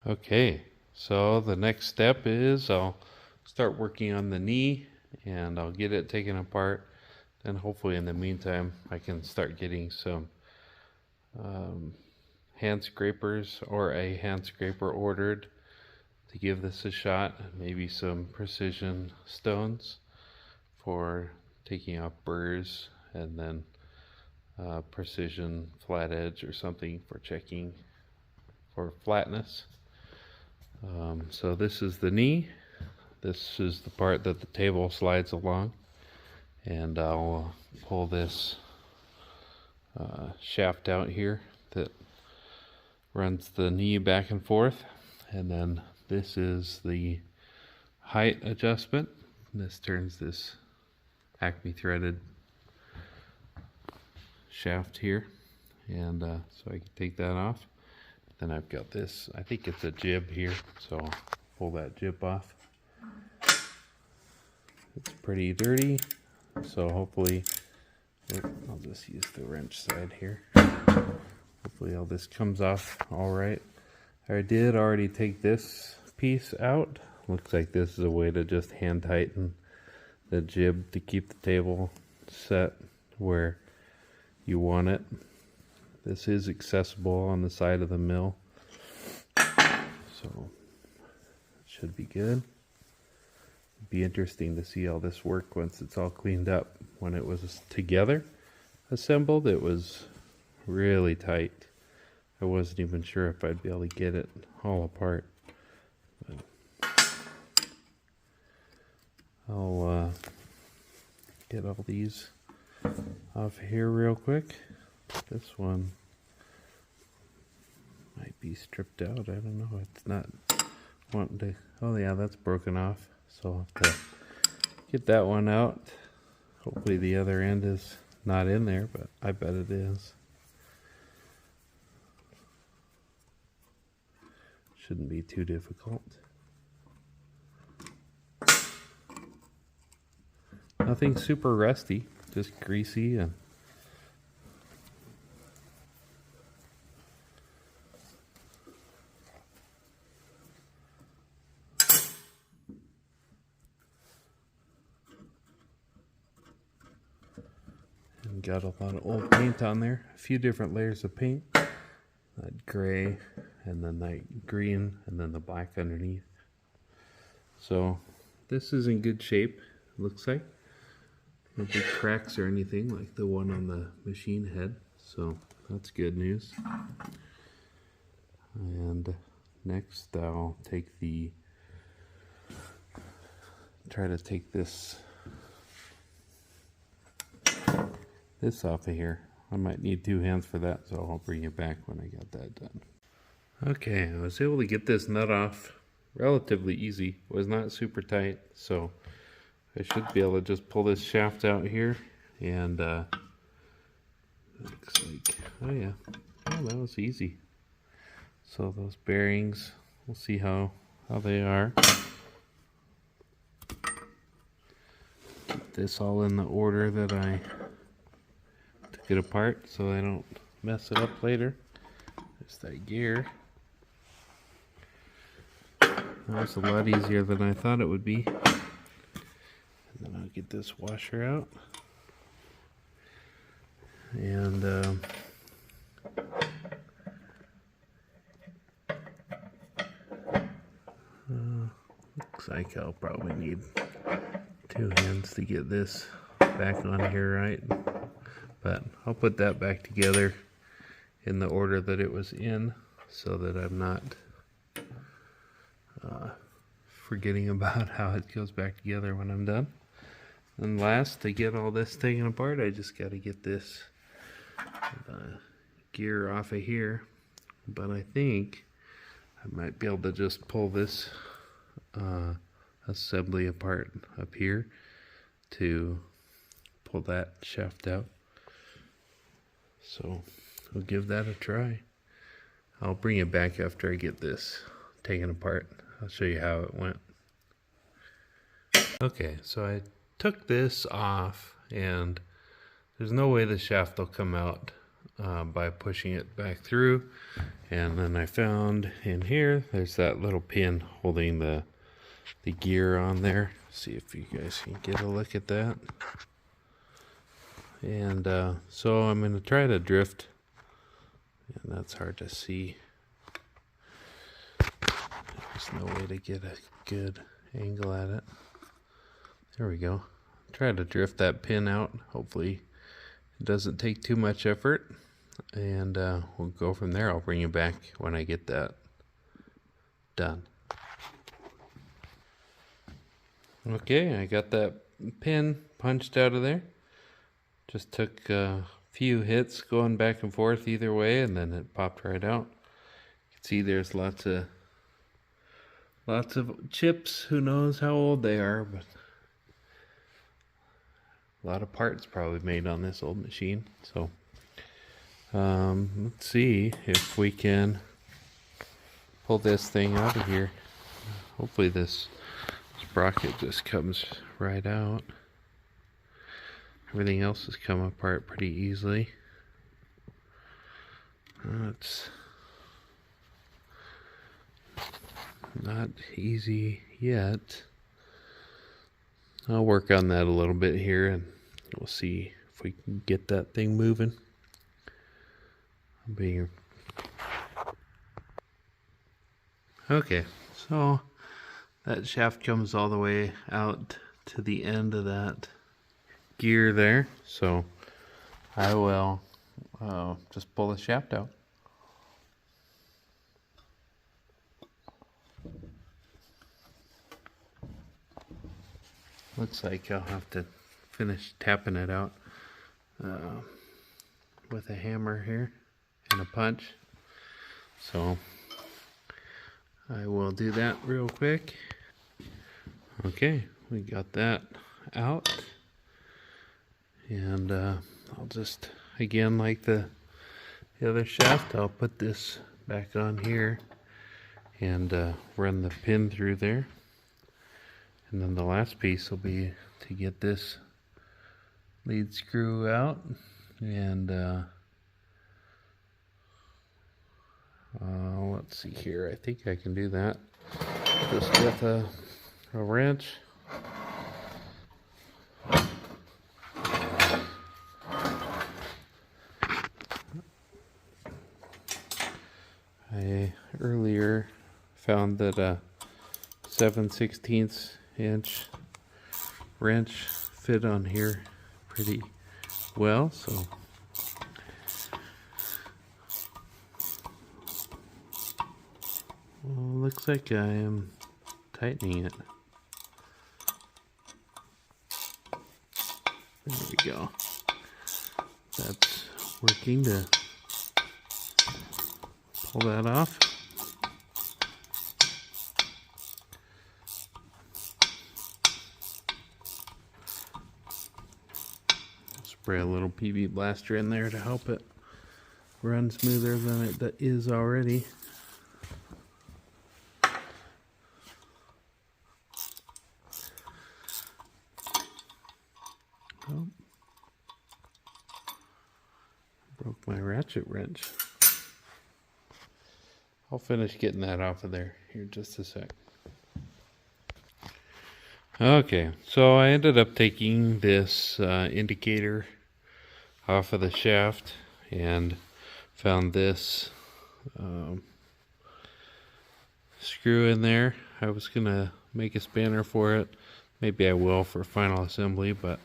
Okay, so the next step is I'll start working on the knee and I'll get it taken apart. Then hopefully in the meantime I can start getting some hand scrapers or a hand scraper ordered to give this a shot. Maybe some precision stones for taking off burrs, and then precision flat edge or something for checking for flatness. So this is the knee. This is the part that the table slides along, and I'll pull this shaft out here that runs the knee back and forth, and then this is the height adjustment. This turns this Acme threaded shaft here, and so I can take that off. Then I've got this, I think it's a jib here, so I'll pull that jib off. It's pretty dirty, so hopefully, I'll just use the wrench side here. Hopefully all this comes off all right. I did already take this piece out. Looks like this is a way to just hand tighten the jib to keep the table set where you want it. This is accessible on the side of the mill, so it should be good. It'd be interesting to see all this work once it's all cleaned up. When it was together, assembled, it was really tight. I wasn't even sure if I'd be able to get it all apart. But I'll get all these off here real quick. This one might be stripped out. I don't know. It's not wanting to. Oh yeah, that's broken off. So I'll have to get that one out. Hopefully the other end is not in there, but I bet it is. Shouldn't be too difficult. Nothing super rusty, just greasy and got a lot of old paint on there. A few different layers of paint. That gray, and then that green, and then the black underneath. So this is in good shape, looks like. No big cracks or anything like the one on the machine head. So that's good news. And next I'll try to take this off of here. I might need two hands for that, so I'll bring it back when I got that done. Okay, I was able to get this nut off relatively easy. It was not super tight, so I should be able to just pull this shaft out here, and looks like, oh yeah, oh, that was easy. So those bearings, we'll see how they are. Get this all in the order that I took it apart so I don't mess it up later. There's that gear. That was a lot easier than I thought it would be. And then I'll get this washer out. And looks like I'll probably need two hands to get this back on here right. But I'll put that back together in the order that it was in, so that I'm not forgetting about how it goes back together when I'm done. And last, to get all this taken apart, I just got to get this gear off of here. But I think I might be able to just pull this assembly apart up here to pull that shaft out. So we'll give that a try. I'll bring it back after I get this taken apart. I'll show you how it went. Okay, so I took this off, and there's no way the shaft will come out by pushing it back through. And then I found in here, there's that little pin holding the gear on there. See if you guys can get a look at that. And so I'm going to try to drift, and that's hard to see. There's no way to get a good angle at it. There we go. Try to drift that pin out. Hopefully it doesn't take too much effort, and we'll go from there. I'll bring you back when I get that done. Okay, I got that pin punched out of there. Just took a few hits going back and forth either way, and then it popped right out. You can see there's lots of chips. Who knows how old they are, but a lot of parts probably made on this old machine. So let's see if we can pull this thing out of here. Hopefully this sprocket just comes right out. Everything else has come apart pretty easily. It's not easy yet. I'll work on that a little bit here, and we'll see if we can get that thing moving. Okay, so that shaft comes all the way out to the end of that gear there, so I will just pull the shaft out. Looks like I'll have to finish tapping it out with a hammer here and a punch, so I will do that real quick. Okay, we got that out. And I'll just, again, like the other shaft, I'll put this back on here and run the pin through there. And then the last piece will be to get this lead screw out. And let's see here, I think I can do that just with a wrench. I earlier found that a 7/16 inch wrench fit on here pretty well, so looks like I am tightening it. There we go. That's working to pull that off. Spray a little PV blaster in there to help it run smoother than it is already. Oh, broke my ratchet wrench. I'll finish getting that off of there here in just a sec. Okay, so I ended up taking this indicator off of the shaft and found this screw in there. I was gonna make a spanner for it. Maybe I will for final assembly, but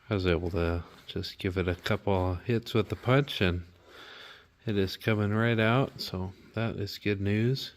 I was able to just give it a couple hits with the punch and it is coming right out, so that is good news.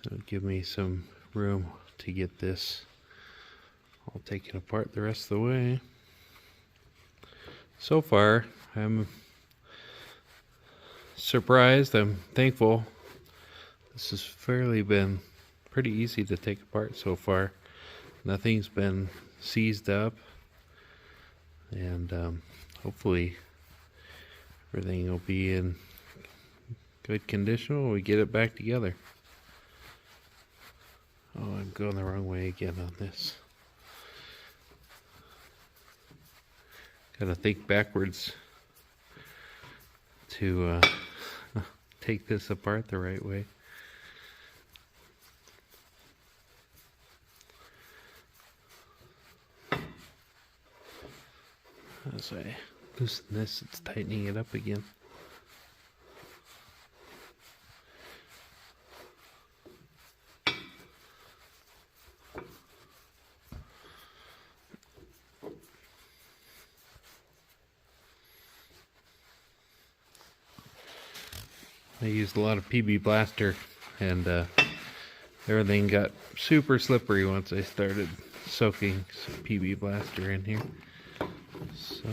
It'll give me some room to get this all taken apart the rest of the way. So far, I'm surprised. I'm thankful. This has fairly been pretty easy to take apart so far. Nothing's been seized up, and hopefully everything will be in good condition when we get it back together. Oh, I'm going the wrong way again on this. Gotta think backwards to take this apart the right way. As I loosen this, it's tightening it up again. I used a lot of PB Blaster, and everything got super slippery once I started soaking some PB Blaster in here. So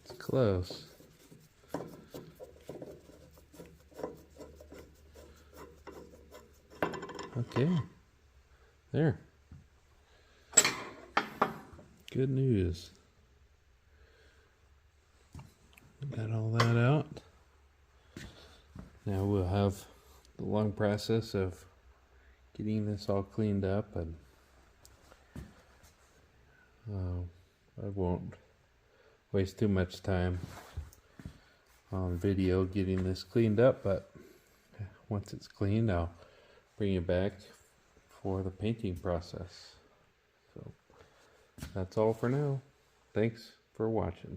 it's close. Okay, there. Good news. Got all that out. Now we'll have the long process of getting this all cleaned up, and I won't waste too much time on video getting this cleaned up, but once it's cleaned, I'll bring it back for the painting process. So that's all for now. Thanks for watching.